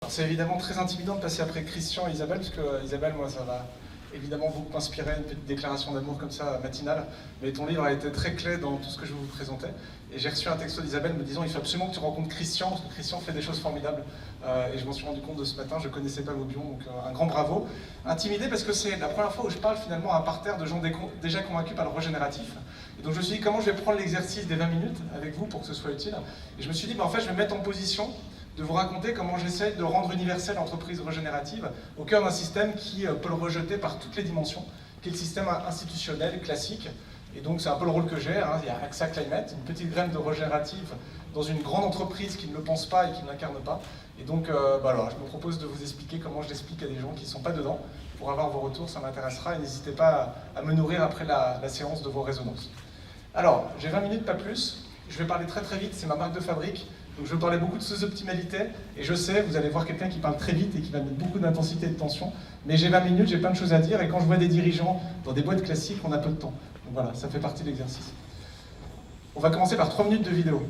C'est évidemment très intimidant de passer après Christian et Isabelle, parce que Isabelle, moi, ça va évidemment beaucoup inspiré, une petite déclaration d'amour comme ça, matinale, mais ton livre a été très clé dans tout ce que je vais vous présenter. Et j'ai reçu un texto d'Isabelle me disant il faut absolument que tu rencontres Christian, parce que Christian fait des choses formidables. Et je m'en suis rendu compte de ce matin, je ne connaissais pas Maubion, donc un grand bravo. Intimidé parce que c'est la première fois où je parle finalement à un parterre de gens déjà convaincus par le régénératif. Et donc je me suis dit comment je vais prendre l'exercice des 20 minutes avec vous pour que ce soit utile. Et je me suis dit en fait je vais me mettre en position de vous raconter comment j'essaie de rendre universelle l'entreprise régénérative au cœur d'un système qui peut le rejeter par toutes les dimensions, qui est le système institutionnel classique. Et donc c'est un peu le rôle que j'ai, hein. Il y a AXA Climate, une petite graine de régénérative dans une grande entreprise qui ne le pense pas et qui ne l'incarne pas. Et donc alors, je me propose de vous expliquer comment je l'explique à des gens qui ne sont pas dedans. Pour avoir vos retours, ça m'intéressera et n'hésitez pas à me nourrir après la séance de vos résonances. Alors, j'ai 20 minutes, pas plus. Je vais parler très très vite, c'est ma marque de fabrique. Donc je vais parler beaucoup de sous-optimalité, et je sais, vous allez voir quelqu'un qui parle très vite et qui va mettre beaucoup d'intensité et de tension, mais j'ai 20 minutes, j'ai plein de choses à dire, et quand je vois des dirigeants dans des boîtes classiques, on a peu de temps. Donc voilà, ça fait partie de l'exercice. On va commencer par 3 minutes de vidéo.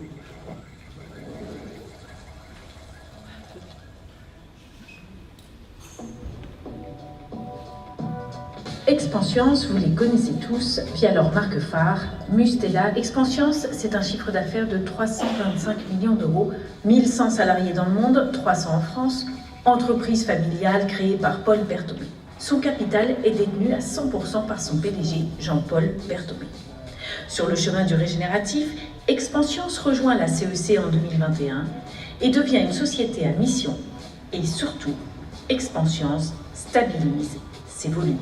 Expansiance, vous les connaissez tous via leur marque phare, Mustela. Expansiance, c'est un chiffre d'affaires de 325 millions d'euros, 1100 salariés dans le monde, 300 en France, entreprise familiale créée par Paul Berthoby. Son capital est détenu à 100% par son PDG, Jean-Paul Berthoby. Sur le chemin du régénératif, Expansiance rejoint la CEC en 2021 et devient une société à mission. Et surtout, Expansiance stabilise ses volumes.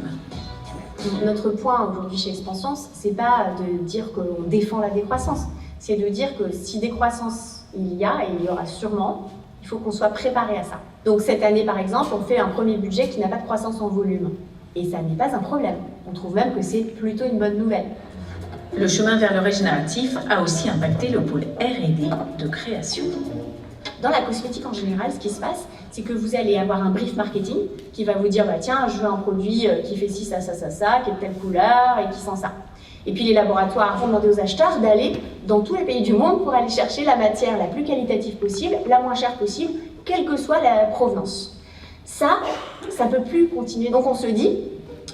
Notre point aujourd'hui chez Expansiance, c'est pas de dire qu'on défend la décroissance, c'est de dire que si décroissance il y a, et il y aura sûrement, il faut qu'on soit préparé à ça. Donc cette année par exemple, on fait un premier budget qui n'a pas de croissance en volume. Et ça n'est pas un problème. On trouve même que c'est plutôt une bonne nouvelle. Le chemin vers le régénératif a aussi impacté le pôle R&D de création. Dans la cosmétique en général, ce qui se passe, c'est que vous allez avoir un brief marketing qui va vous dire tiens, je veux un produit qui fait ci, ça, ça, ça, ça, qui est de telle couleur et qui sent ça. Et puis les laboratoires vont demander aux acheteurs d'aller dans tous les pays du monde pour aller chercher la matière la plus qualitative possible, la moins chère possible, quelle que soit la provenance. Ça ne peut plus continuer. Donc on se dit,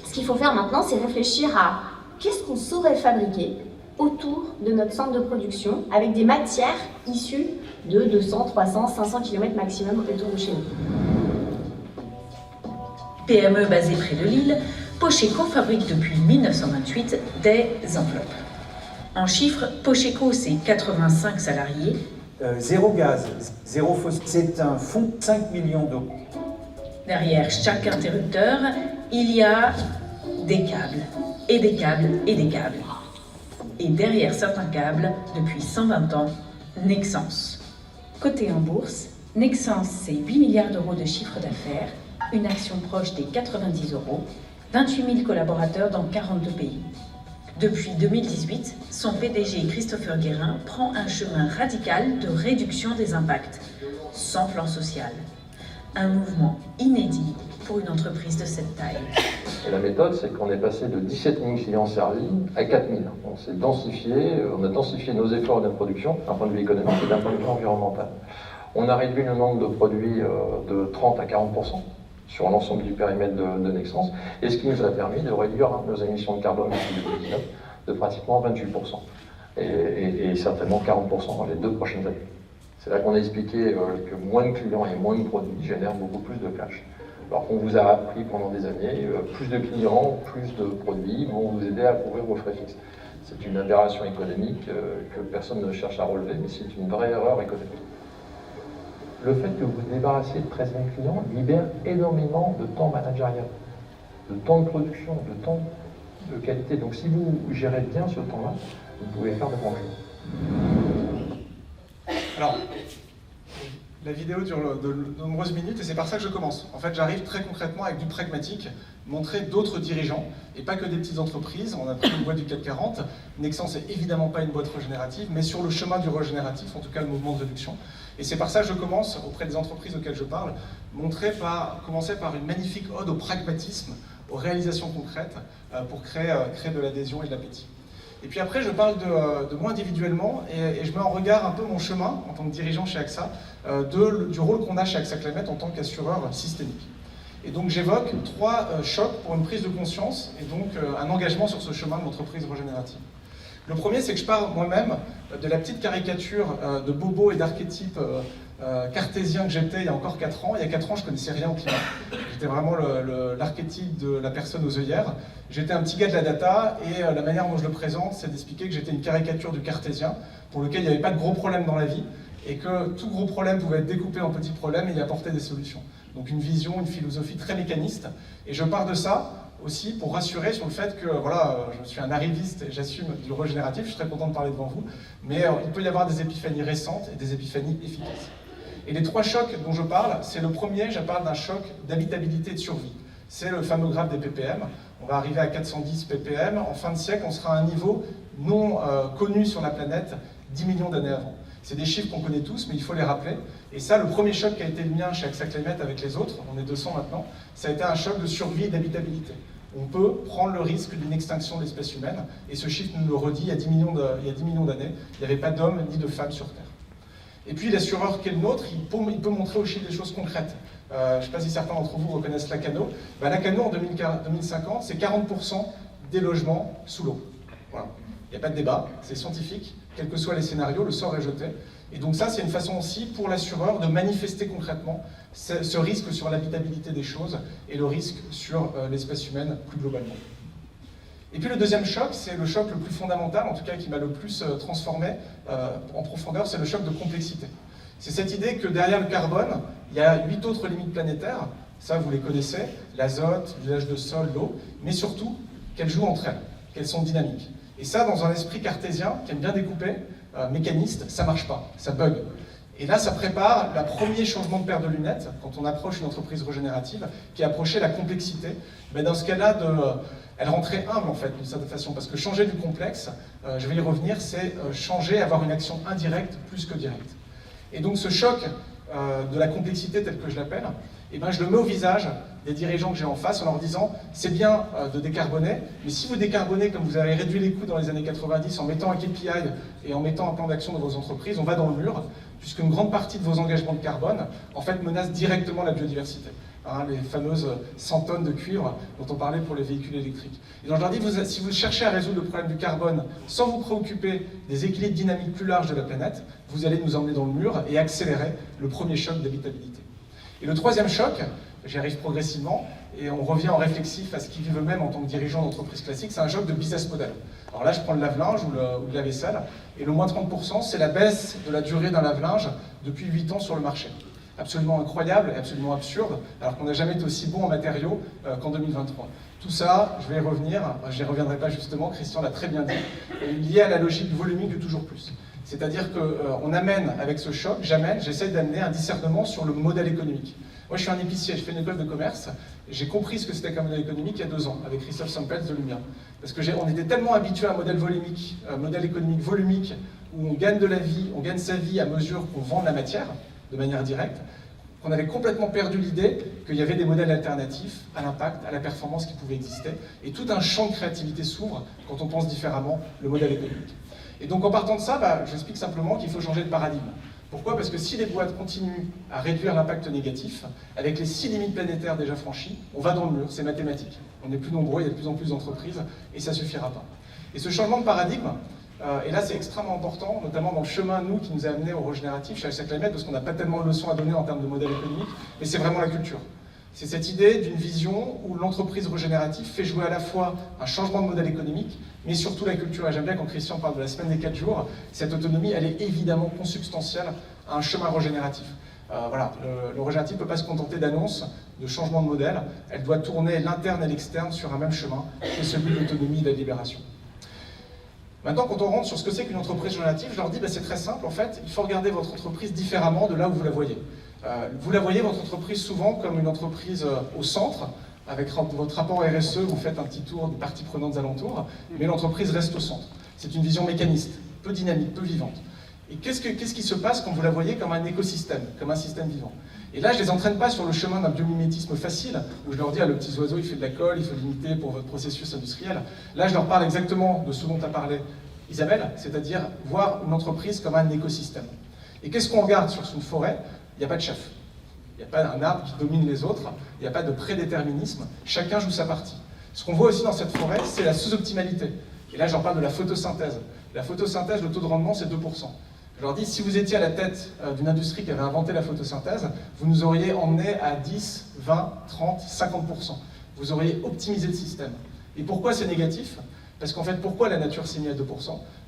ce qu'il faut faire maintenant, c'est réfléchir à qu'est-ce qu'on saurait fabriquer autour de notre centre de production avec des matières issues de 200, 300, 500 km maximum autour de chez nous. PME basée près de Lille, Pocheco fabrique depuis 1928 des enveloppes. En chiffres, Pocheco, c'est 85 salariés. Zéro gaz, zéro fossile. C'est un fonds de 5 millions d'euros. Derrière chaque interrupteur, il y a des câbles, et des câbles, et des câbles. Et derrière certains câbles, depuis 120 ans, Nexans. Coté en bourse, Nexans, c'est 8 milliards d'euros de chiffre d'affaires, une action proche des 90 euros, 28 000 collaborateurs dans 42 pays. Depuis 2018, son PDG Christopher Guérin prend un chemin radical de réduction des impacts, sans plan social. Un mouvement inédit pour une entreprise de cette taille. Et la méthode, c'est qu'on est passé de 17 000 clients servis à 4 000. On s'est densifié, on a densifié nos efforts de production d'un point de vue économique et d'un point de vue environnemental. On a réduit le nombre de produits de 30 à 40% sur l'ensemble du périmètre de Nexans, et ce qui nous a permis de réduire nos émissions de carbone depuis 2019 de pratiquement 28%, et certainement 40% dans les 2 prochaines années. C'est là qu'on a expliqué que moins de clients et moins de produits génèrent beaucoup plus de cash. Alors qu'on vous a appris pendant des années, plus de clients, plus de produits vont vous aider à couvrir vos frais fixes. C'est une aberration économique que personne ne cherche à relever, mais c'est une vraie erreur économique. Le fait que vous vous débarrassiez de 13 000 clients libère énormément de temps managérial, de temps de production, de temps de qualité. Donc si vous gérez bien ce temps-là, vous pouvez faire de grands choses. Alors, la vidéo dure de nombreuses minutes et c'est par ça que je commence. En fait, j'arrive très concrètement avec du pragmatique, montrer d'autres dirigeants et pas que des petites entreprises. On a pris une boîte du CAC 40. Nexans, c'est évidemment pas une boîte régénérative, mais sur le chemin du régénératif, en tout cas le mouvement de réduction. Et c'est par ça que je commence auprès des entreprises auxquelles je parle, commencer par une magnifique ode au pragmatisme, aux réalisations concrètes pour créer de l'adhésion et de l'appétit. Et puis après, je parle de moi individuellement et je mets en regard un peu mon chemin en tant que dirigeant chez AXA, du rôle qu'on a chez AXA Climate en tant qu'assureur systémique. Et donc j'évoque 3 chocs pour une prise de conscience et donc un engagement sur ce chemin de l'entreprise régénérative. Le premier, c'est que je pars moi-même de la petite caricature de bobo et d'archétype cartésien que j'étais il y a encore 4 ans. Il y a 4 ans, je ne connaissais rien au climat. J'étais vraiment l'archétype de la personne aux œillères. J'étais un petit gars de la data et la manière dont je le présente, c'est d'expliquer que j'étais une caricature du cartésien pour lequel il n'y avait pas de gros problèmes dans la vie et que tout gros problème pouvait être découpé en petits problèmes et y apporter des solutions. Donc une vision, une philosophie très mécaniste. Et je pars de ça aussi pour rassurer sur le fait que voilà, je suis un arriviste et j'assume du régénératif, je suis très content de parler devant vous, mais il peut y avoir des épiphanies récentes et des épiphanies efficaces. Et les 3 chocs dont je parle, c'est le premier, je parle d'un choc d'habitabilité et de survie. C'est le fameux graphe des ppm. On va arriver à 410 ppm. En fin de siècle, on sera à un niveau non connu sur la planète 10 millions d'années avant. C'est des chiffres qu'on connaît tous, mais il faut les rappeler. Et ça, le premier choc qui a été le mien chez AXA Climate avec les autres, on est 200 maintenant, ça a été un choc de survie et d'habitabilité. On peut prendre le risque d'une extinction de l'espèce humaine, et ce chiffre nous le redit, il y a 10 millions d'années, il n'y avait pas d'hommes ni de femmes sur Terre. Et puis l'assureur qui est le nôtre, il peut montrer aussi des choses concrètes. Je ne sais pas si certains d'entre vous reconnaissent Lacano. Lacano, en 2050, c'est 40% des logements sous l'eau. Voilà. Il n'y a pas de débat, c'est scientifique, quels que soient les scénarios, le sort est jeté. Et donc ça, c'est une façon aussi pour l'assureur de manifester concrètement ce risque sur l'habitabilité des choses et le risque sur l'espèce humaine plus globalement. Et puis le deuxième choc, c'est le choc le plus fondamental, en tout cas qui m'a le plus transformé en profondeur, c'est le choc de complexité. C'est cette idée que derrière le carbone, il y a 8 autres limites planétaires, ça vous les connaissez, l'azote, l'usage de sol, l'eau, mais surtout qu'elles jouent entre elles, qu'elles sont dynamiques. Et ça, dans un esprit cartésien qui aime bien découper, mécaniste, ça marche pas, ça bug. Et là, ça prépare le premier changement de paire de lunettes, quand on approche une entreprise régénérative, qui est approcher la complexité. Mais dans ce cas-là, elle rentrait humble, en fait, d'une certaine façon, parce que changer du complexe, je vais y revenir, c'est changer, avoir une action indirecte plus que directe. Et donc ce choc de la complexité, tel que je l'appelle, je le mets au visage des dirigeants que j'ai en face en leur disant c'est bien de décarboner, mais si vous décarbonez comme vous avez réduit les coûts dans les années 90 en mettant un KPI et en mettant un plan d'action dans vos entreprises, on va dans le mur, puisqu'une grande partie de vos engagements de carbone en fait menacent directement la biodiversité. Les fameuses 100 tonnes de cuivre dont on parlait pour les véhicules électriques. Et donc je leur dis, si vous cherchez à résoudre le problème du carbone sans vous préoccuper des équilibres dynamiques plus larges de la planète, vous allez nous emmener dans le mur et accélérer le premier choc d'habitabilité. Et le troisième choc, j'y arrive progressivement, et on revient en réflexif à ce qu'ils vivent eux-mêmes en tant que dirigeants d'entreprise classique, c'est un choc de business model. Alors là, je prends le lave-linge ou le lave-vaisselle, et le moins 30%, c'est la baisse de la durée d'un lave-linge depuis 8 ans sur le marché. Absolument incroyable et absolument absurde, alors qu'on n'a jamais été aussi bon en matériaux qu'en 2023. Tout ça, je vais y revenir, je n'y reviendrai pas justement, Christian l'a très bien dit, lié à la logique volumique du toujours plus. C'est-à-dire qu'on amène, avec ce choc, j'essaie d'amener un discernement sur le modèle économique. Moi, je suis un épicier, je fais une école de commerce, j'ai compris ce que c'était qu'un modèle économique il y a 2 ans, avec Christophe Sampels de Lumia. Parce qu'on était tellement habitué à un modèle volumique, un modèle économique volumique, où on gagne de la vie, on gagne sa vie à mesure qu'on vend de la matière, de manière directe, qu'on avait complètement perdu l'idée qu'il y avait des modèles alternatifs à l'impact, à la performance qui pouvaient exister, et tout un champ de créativité s'ouvre quand on pense différemment le modèle économique. Et donc en partant de ça, j'explique simplement qu'il faut changer de paradigme. Pourquoi ? Parce que si les boîtes continuent à réduire l'impact négatif, avec les 6 limites planétaires déjà franchies, on va dans le mur, c'est mathématique. On est plus nombreux, il y a de plus en plus d'entreprises, et ça ne suffira pas. Et ce changement de paradigme, et là c'est extrêmement important, notamment dans le chemin, nous, qui nous a amenés au régénératif chez AXA Climate, parce qu'on n'a pas tellement de leçons à donner en termes de modèle économique, mais c'est vraiment la culture. C'est cette idée d'une vision où l'entreprise régénérative fait jouer à la fois un changement de modèle économique, mais surtout la culture. Et j'aime bien quand Christian parle de la semaine des 4 jours, cette autonomie, elle est évidemment consubstantielle à un chemin régénératif. Le régénératif ne peut pas se contenter d'annonces, de changements de modèle, elle doit tourner l'interne et l'externe sur un même chemin, qui est celui de l'autonomie et de la libération. Maintenant, quand on rentre sur ce que c'est qu'une entreprise régénérative, je leur dis, c'est très simple, en fait, il faut regarder votre entreprise différemment de là où vous la voyez. Vous la voyez, votre entreprise, souvent comme une entreprise au centre, avec votre rapport RSE, vous faites un petit tour des parties prenantes alentours, mais l'entreprise reste au centre. C'est une vision mécaniste, peu dynamique, peu vivante. Et qu'est-ce qui se passe quand vous la voyez comme un écosystème, comme un système vivant? Et là, je ne les entraîne pas sur le chemin d'un biomimétisme facile, où je leur dis, ah, le petit oiseau, il fait de la colle, il faut l'imiter pour votre processus industriel. Là, je leur parle exactement de ce dont a parlé Isabelle, c'est-à-dire voir une entreprise comme un écosystème. Et qu'est-ce qu'on regarde sur une forêt? Il n'y a pas de chef. Il n'y a pas un arbre qui domine les autres, il n'y a pas de prédéterminisme, chacun joue sa partie. Ce qu'on voit aussi dans cette forêt, c'est la sous-optimalité. Et là, j'en parle de la photosynthèse. La photosynthèse, le taux de rendement, c'est 2%. Je leur dis, si vous étiez à la tête d'une industrie qui avait inventé la photosynthèse, vous nous auriez emmené à 10, 20, 30, 50%. Vous auriez optimisé le système. Et pourquoi c'est négatif? Parce qu'en fait, pourquoi la nature s'est mise à 2%?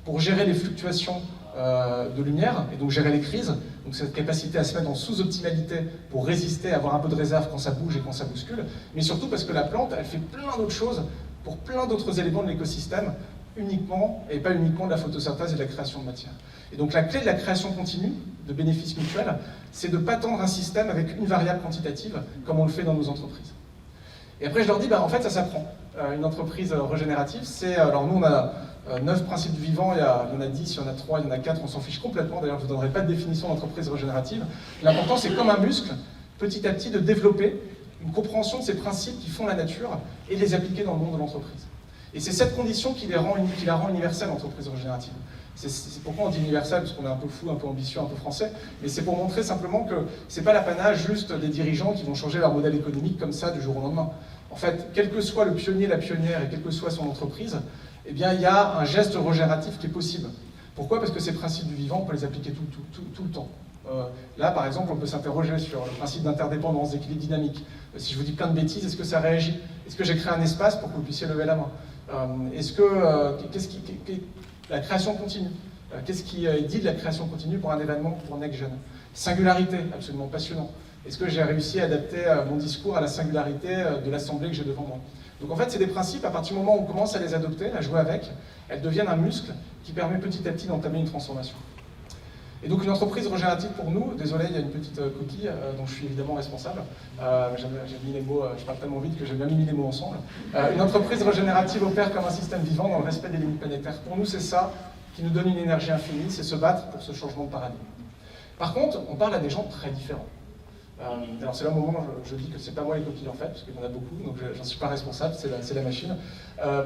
Pour gérer les fluctuations de lumière, et donc gérer les crises, donc cette capacité à se mettre en sous-optimalité pour résister, avoir un peu de réserve quand ça bouge et quand ça bouscule, mais surtout parce que la plante, elle fait plein d'autres choses pour plein d'autres éléments de l'écosystème, uniquement, et pas uniquement de la photosynthèse et de la création de matière. Et donc la clé de la création continue, de bénéfices mutuels, c'est de ne pas tendre un système avec une variable quantitative, comme on le fait dans nos entreprises. Et après je leur dis, en fait ça s'apprend. Une entreprise régénérative, c'est, alors nous on a 9 principes du vivant, il y en a 10, il y en a 3, il y en a 4, on s'en fiche complètement, d'ailleurs je ne vous donnerai pas de définition d'entreprise régénérative. L'important c'est comme un muscle, petit à petit de développer une compréhension de ces principes qui font la nature et de les appliquer dans le monde de l'entreprise. Et c'est cette condition qui la rend universelle, l'entreprise régénérative. C'est pourquoi on dit universel, parce qu'on est un peu fou, un peu ambitieux, un peu français, mais c'est pour montrer simplement que ce n'est pas l'apanage juste des dirigeants qui vont changer leur modèle économique comme ça du jour au lendemain. En fait, quel que soit le pionnier, la pionnière, et quelle que soit son entreprise, eh bien, il y a un geste régénératif qui est possible. Pourquoi? Parce que ces principes du vivant, on peut les appliquer tout le temps. Là, par exemple, on peut s'interroger sur le principe d'interdépendance, d'équilibre dynamique. Si je vous dis plein de bêtises, est-ce que ça réagit? Est-ce que j'ai créé un espace pour que vous puissiez lever la main? La création continue. Qu'est-ce qui dit de la création continue pour un événement, pour NextGen? Singularité, absolument passionnant. Est-ce que j'ai réussi à adapter mon discours à la singularité de l'assemblée que j'ai devant moi? Donc en fait, c'est des principes, à partir du moment où on commence à les adopter, à jouer avec, elles deviennent un muscle qui permet petit à petit d'entamer une transformation. Et donc une entreprise régénérative pour nous, désolé, il y a une petite coquille dont je suis évidemment responsable. J'ai mis les mots, je parle tellement vite que j'ai bien mis les mots ensemble. Une entreprise régénérative opère comme un système vivant dans le respect des limites planétaires. Pour nous, c'est ça qui nous donne une énergie infinie, c'est se battre pour ce changement de paradigme. Par contre, on parle à des gens très différents. Alors c'est là au moment où je dis que c'est pas moi les coquilles en fait, parce qu'il y en a beaucoup, donc j'en suis pas responsable, c'est la machine.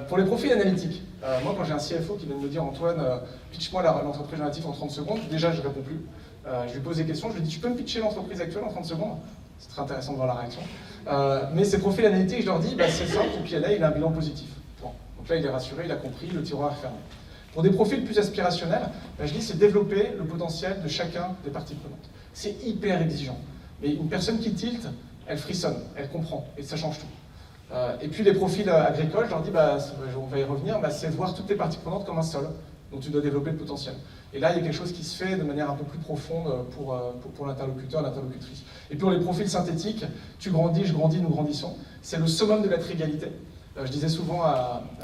Pour les profils analytiques, moi quand j'ai un CFO qui vient de me dire Antoine, pitch-moi l'entreprise régénérative en 30 secondes, déjà je réponds plus. Je lui pose des questions, je lui dis tu peux me pitcher l'entreprise actuelle en 30 secondes? C'est très intéressant de voir la réaction. Mais ces profils analytiques, je leur dis c'est simple, ton PNL il a un bilan positif. Bon. Donc là il est rassuré, il a compris, le tiroir est fermé. Pour des profils plus aspirationnels, je dis c'est développer le potentiel de chacun des parties prenantes. C'est hyper exigeant. Mais une personne qui tilte, elle frissonne, elle comprend, et ça change tout. Et puis les profils agricoles, je leur dis, on va y revenir, c'est voir toutes les parties prenantes comme un sol, dont tu dois développer le potentiel. Et là, il y a quelque chose qui se fait de manière un peu plus profonde pour l'interlocuteur, l'interlocutrice. Et puis pour les profils synthétiques, tu grandis, je grandis, nous grandissons. C'est le summum de la trivialité. Je disais souvent,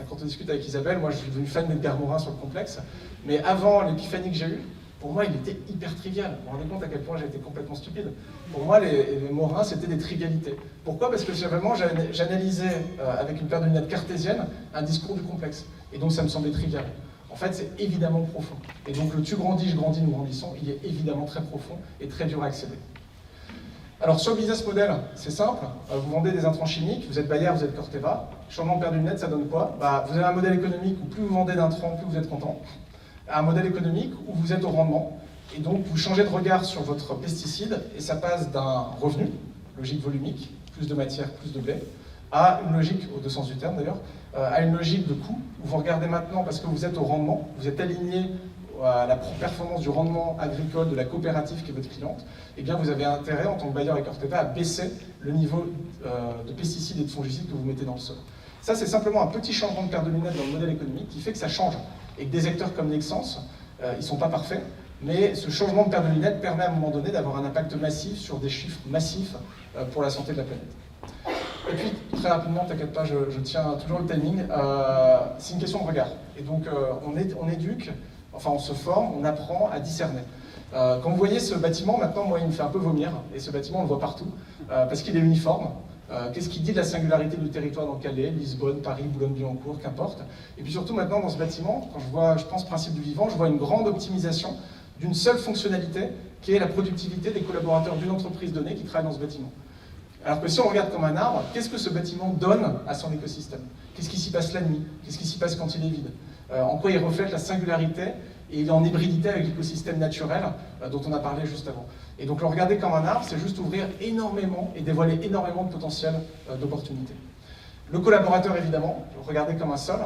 quand on discute avec Isabelle, moi je suis devenu fan d'Edgar Morin sur le complexe, mais avant l'épiphanie que j'ai eue, pour moi, il était hyper trivial. Vous vous rendez compte à quel point j'ai été complètement stupide. Pour moi, les Morins, c'était des trivialités. Pourquoi? Parce que vraiment, j'analysais avec une paire de lunettes cartésiennes un discours du complexe. Et donc, ça me semblait trivial. En fait, c'est évidemment profond. Et donc, le tu grandis, je grandis, nous grandissons, il est évidemment très profond et très dur à accéder. Alors, sur le business model, c'est simple. Vous vendez des intrants chimiques, vous êtes Bayer, vous êtes Corteva. Changement de paire de lunettes, ça donne quoi? Vous avez un modèle économique où plus vous vendez d'intrants, plus vous êtes content. Un modèle économique où vous êtes au rendement, et donc vous changez de regard sur votre pesticide, et ça passe d'un revenu, logique volumique, plus de matière, plus de blé, à une logique, au deux sens du terme d'ailleurs, à une logique de coût, où vous regardez maintenant, parce que vous êtes au rendement, vous êtes aligné à la performance du rendement agricole de la coopérative qui est votre cliente, et bien vous avez intérêt, en tant que Bayer et Corteva, à baisser le niveau de pesticides et de fongicides que vous mettez dans le sol. Ça, c'est simplement un petit changement de paire de lunettes dans le modèle économique qui fait que ça change. Et que des acteurs comme Nexans, ils ne sont pas parfaits, mais ce changement de paire de lunettes permet à un moment donné d'avoir un impact massif sur des chiffres massifs pour la santé de la planète. Et puis, très rapidement, t'inquiète pas, je tiens toujours le timing, c'est une question de regard. Et donc, on éduque, enfin on se forme, on apprend à discerner. Quand vous voyez ce bâtiment, maintenant, moi, il me fait un peu vomir, et ce bâtiment, on le voit partout, parce qu'il est uniforme. Qu'est-ce qui dit de la singularité du territoire dans lequel il est, Lisbonne, Paris, Boulogne-Billancourt, qu'importe. Et puis surtout maintenant dans ce bâtiment, quand je pense principe du vivant, je vois une grande optimisation d'une seule fonctionnalité, qui est la productivité des collaborateurs d'une entreprise donnée qui travaillent dans ce bâtiment. Alors que si on regarde comme un arbre, qu'est-ce que ce bâtiment donne à son écosystème? Qu'est-ce qui s'y passe la nuit? Qu'est-ce qui s'y passe quand il est vide? En quoi il reflète la singularité et il est en hybridité avec l'écosystème naturel dont on a parlé juste avant. Et donc le regarder comme un arbre, c'est juste ouvrir énormément et dévoiler énormément de potentiel d'opportunités. Le collaborateur, évidemment, regarder comme un sol,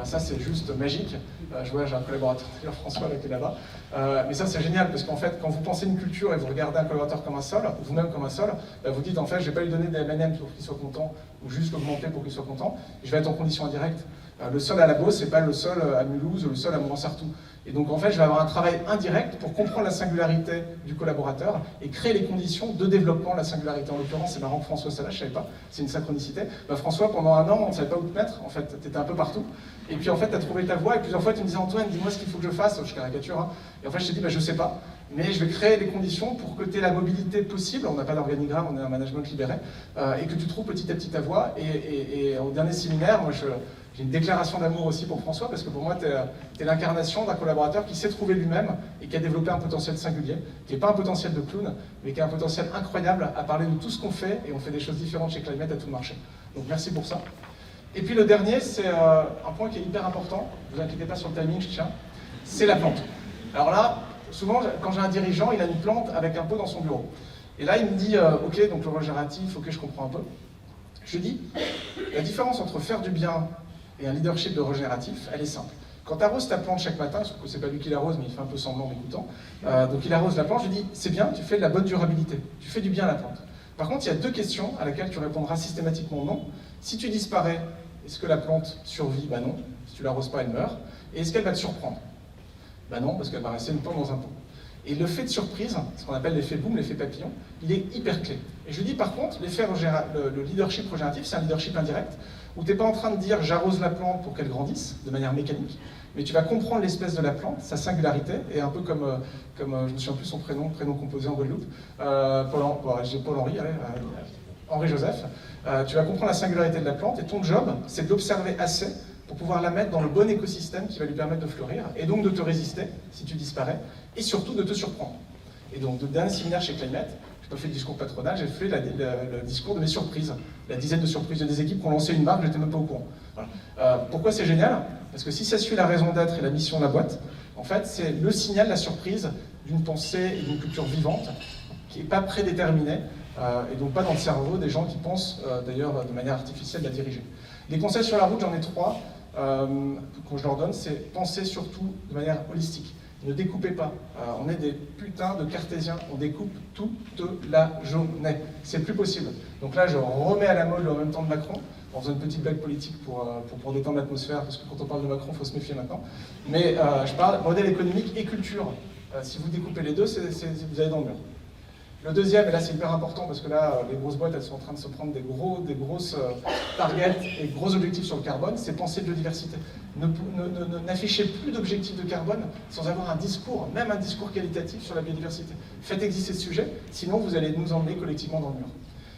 ça c'est juste magique. Je vois, j'ai un collaborateur, d'ailleurs François là, qui est là-bas. Mais ça c'est génial, parce qu'en fait, quand vous pensez une culture et vous regardez un collaborateur comme un sol, vous-même comme un sol, vous dites en fait, je ne vais pas lui donner des M&M pour qu'il soit content, ou juste l'augmenter pour qu'il soit content, je vais être en condition indirecte. Le sol à la Beauce, c'est pas le sol à Mulhouse ou le sol à Mont-Sartoux. Et donc en fait, je vais avoir un travail indirect pour comprendre la singularité du collaborateur et créer les conditions de développement de la singularité. En l'occurrence, c'est marrant que François soit là, je ne savais pas, c'est une synchronicité. François, pendant un an, on ne savait pas où te mettre, en fait, tu étais un peu partout. Et puis en fait, tu as trouvé ta voie et plusieurs fois, tu me disais Antoine, dis-moi ce qu'il faut que je fasse, je caricature. Hein. Et en fait, je t'ai dit, je ne sais pas, mais je vais créer les conditions pour que tu aies la mobilité possible. On n'a pas d'organigramme, on est un management libéré, et que tu trouves petit à petit ta voie. Et au dernier séminaire, moi, j'ai une déclaration d'amour aussi pour François, parce que pour moi, tu es l'incarnation d'un collaborateur qui s'est trouvé lui-même et qui a développé un potentiel singulier, qui n'est pas un potentiel de clown, mais qui a un potentiel incroyable à parler de tout ce qu'on fait, et on fait des choses différentes chez Climate à tout le marché. Donc merci pour ça. Et puis le dernier, c'est un point qui est hyper important, ne vous inquiétez pas sur le timing, je tiens, c'est la plante. Alors là, souvent, quand j'ai un dirigeant, il a une plante avec un pot dans son bureau. Et là, il me dit, ok, donc le régénératif, ok, je comprends un peu. Je dis, la différence entre faire du bien et un leadership de régénératif, elle est simple. Quand tu arroses ta plante chaque matin, sauf que c'est pas lui qui l'arrose, mais il fait un peu semblant en écoutant, donc il arrose la plante, je dis, c'est bien, tu fais de la bonne durabilité, tu fais du bien à la plante. Par contre, il y a deux questions à laquelle tu répondras systématiquement non. Si tu disparais, est-ce que la plante survit? Bah non. Si tu l'arroses pas, elle meurt. Et est-ce qu'elle va te surprendre? Bah non, parce qu'elle va rester une plante dans un pot. Et le fait de surprise, ce qu'on appelle l'effet boom, l'effet papillon, il est hyper clé. Et je dis par contre, le leadership régénératif, c'est un leadership indirect, où tu n'es pas en train de dire j'arrose la plante pour qu'elle grandisse, de manière mécanique, mais tu vas comprendre l'espèce de la plante, sa singularité, et un peu comme je me souviens plus son prénom composé en Guadeloupe, Paul-Henri, Henri-Joseph, tu vas comprendre la singularité de la plante, et ton job, c'est de l'observer assez pour pouvoir la mettre dans le bon écosystème qui va lui permettre de fleurir, et donc de te résister si tu disparais, et surtout de te surprendre. Et donc, de dernier séminaire chez Climate, je n'ai pas fait le discours patronal, j'ai fait le discours de mes surprises, la dizaine de surprises de des équipes qui ont lancé une marque, je n'étais même pas au courant. Voilà. Pourquoi c'est génial? Parce que si ça suit la raison d'être et la mission de la boîte, en fait, c'est le signal, la surprise d'une pensée et d'une culture vivante qui n'est pas prédéterminée, et donc pas dans le cerveau des gens qui pensent, d'ailleurs, de manière artificielle, la diriger. Les conseils sur la route, j'en ai 3. Que je leur donne, c'est penser surtout de manière holistique. Ne découpez pas. On est des putains de cartésiens. On découpe toute la journée. C'est plus possible. Donc là, je remets à la mode en même temps de Macron, en faisant une petite blague politique pour détendre l'atmosphère, parce que quand on parle de Macron, il faut se méfier maintenant. Mais je parle modèle économique et culture. Si vous découpez les deux, vous allez dans le mur. Le deuxième, et là c'est hyper important parce que là, les grosses boîtes, elles sont en train de se prendre des grosses targets et gros objectifs sur le carbone, c'est penser biodiversité. N'affichez plus d'objectifs de carbone sans avoir un discours, même un discours qualitatif sur la biodiversité. Faites exister ce sujet, sinon vous allez nous emmener collectivement dans le mur.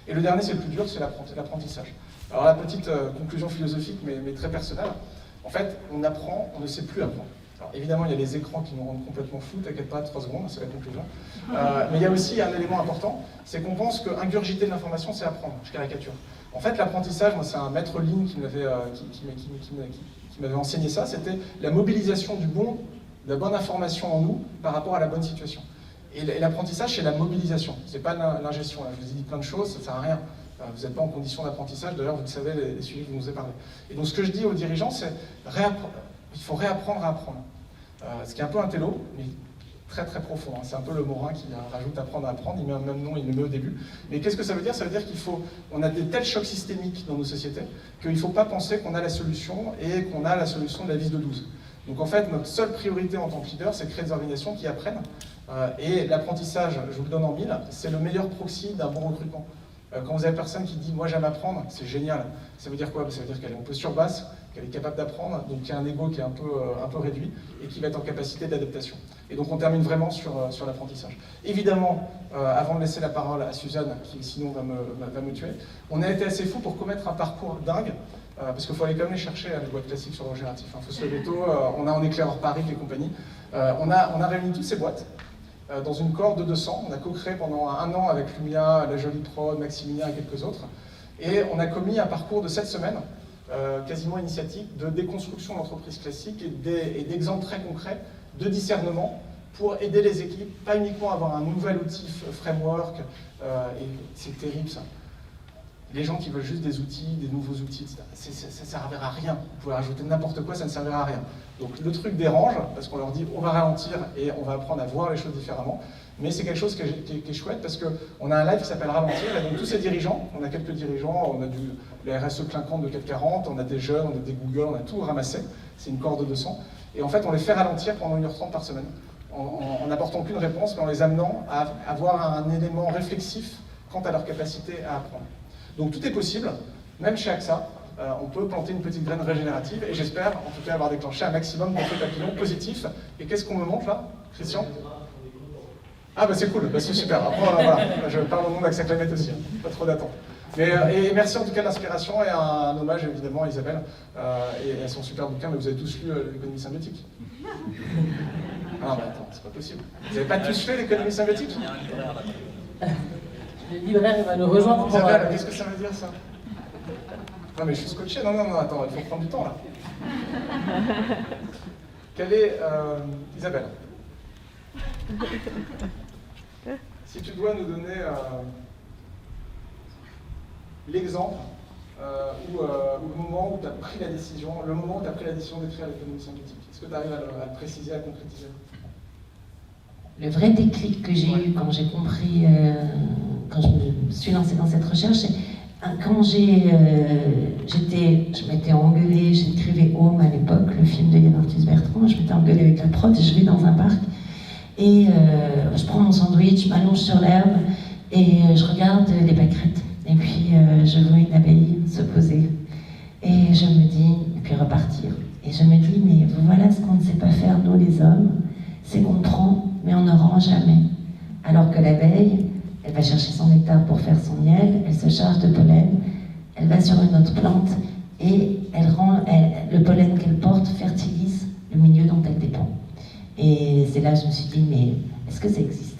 Et le dernier, c'est le plus dur, c'est l'apprentissage. Alors la petite conclusion philosophique, mais très personnelle, en fait, on apprend, on ne sait plus apprendre. Alors évidemment, il y a les écrans qui nous rendent complètement fous, t'inquiète pas, 3 secondes, c'est la conclusion. Mais il y a aussi un élément important, c'est qu'on pense qu'ingurgiter de l'information, c'est apprendre. Je caricature. En fait, l'apprentissage, moi, c'est un maître Lean qui m'avait enseigné ça, c'était la mobilisation de la bonne information en nous par rapport à la bonne situation. Et l'apprentissage, c'est la mobilisation, c'est pas l'ingestion. Je vous ai dit plein de choses, ça ne sert à rien. Vous n'êtes pas en condition d'apprentissage, d'ailleurs, vous le savez, les sujets que vous nous avez parlé. Et donc, ce que je dis aux dirigeants, c'est il faut réapprendre à apprendre. Ce qui est un peu un télo, mais très très profond. Hein. C'est un peu le Morin qui rajoute apprendre à apprendre, il met un même nom, il le met au début. Mais qu'est-ce que ça veut dire? Ça veut dire qu'on a des tels chocs systémiques dans nos sociétés qu'il ne faut pas penser qu'on a la solution et qu'on a la solution de la vis de 12. Donc en fait, notre seule priorité en tant que leader, c'est de créer des organisations qui apprennent. Et l'apprentissage, je vous le donne en 1000, c'est le meilleur proxy d'un bon recrutement. Quand vous avez personne qui dit « moi j'aime apprendre », c'est génial. Ça veut dire quoi? Ça veut dire qu'elle est en posture basse, qu'elle est capable d'apprendre, donc qui a un ego qui est un peu réduit et qui va être en capacité d'adaptation. Et donc on termine vraiment sur l'apprentissage. Évidemment, avant de laisser la parole à Suzanne, qui sinon va me tuer, on a été assez fou pour commettre un parcours dingue parce qu'il faut aller quand même les chercher, les boîtes classiques sur le régénératif. Il faut se lever tôt, on a en éclaireur Paris et compagnie. On a réuni toutes ces boîtes dans une cohorte de 200. On a co-créé pendant 1 an avec Lumia, La Jolie Prod, Maximilien et quelques autres. Et on a commis un parcours de 7 semaines, quasiment initiatique, de déconstruction d'entreprises classiques et d'exemples très concrets de discernement pour aider les équipes, pas uniquement à avoir un nouvel outil framework, et c'est terrible ça. Les gens qui veulent juste des outils, des nouveaux outils, etc., ça ne servira à rien. Vous pouvez rajouter n'importe quoi, ça ne servira à rien. Donc le truc dérange, parce qu'on leur dit on va ralentir et on va apprendre à voir les choses différemment. Mais c'est quelque chose qui est chouette, parce qu'on a un live qui s'appelle Ralentir, et donc tous ces dirigeants, on a quelques dirigeants, on a les RSE clinquantes de 440, on a des jeunes, on a des Google, on a tout ramassé, c'est une cohorte de 200. Et en fait, on les fait ralentir pendant 1h30 par semaine, en n'apportant aucune réponse, mais en les amenant à avoir un élément réflexif quant à leur capacité à apprendre. Donc tout est possible, même chez AXA, on peut planter une petite graine régénérative, et j'espère en tout cas avoir déclenché un maximum d'effets papillons positifs. Et qu'est-ce qu'on me montre là, Christian? Ah bah c'est cool, bah, c'est super. Après, voilà, je parle au nom d'AXA Climate aussi, hein. Pas trop d'attente. Mais et merci en tout cas de l'inspiration, et un hommage évidemment à Isabelle et à son super bouquin. Mais vous avez tous lu l'économie symbiotique? Ah bah attends, c'est pas possible. Vous n'avez pas tous fait l'économie symbiotique? Le libraire va nous rejoindre. Isabelle, qu'est-ce que ça veut dire ça? Non mais je suis scotché, non, attends, il faut prendre du temps là. Quelle est Isabelle? Si tu dois nous donner l'exemple ou le moment où tu as pris la décision, d'écrire l'économie symbiotique, est-ce que tu arrives à le préciser, à le concrétiser? Le vrai déclic que j'ai eu quand j'ai compris, quand je me suis lancée dans cette recherche, c'est quand je m'étais engueulée, j'écrivais Home à l'époque, le film de Yann Arthus Bertrand, je m'étais engueulée avec la prod, je vais dans un parc, et je prends mon sandwich, je m'allonge sur l'herbe, et je regarde les pâquerettes. Et puis je vois une abeille se poser, et je me dis, et puis repartir. Et je me dis, mais voilà ce qu'on ne sait pas faire, nous les hommes, c'est qu'on prend, mais on ne rend jamais. Alors que l'abeille, elle va chercher son nectar pour faire son miel, elle se charge de pollen, elle va sur une autre plante, et le pollen qu'elle porte fertilise le milieu dont elle dépend. Et c'est là que je me suis dit, mais est-ce que ça existe ?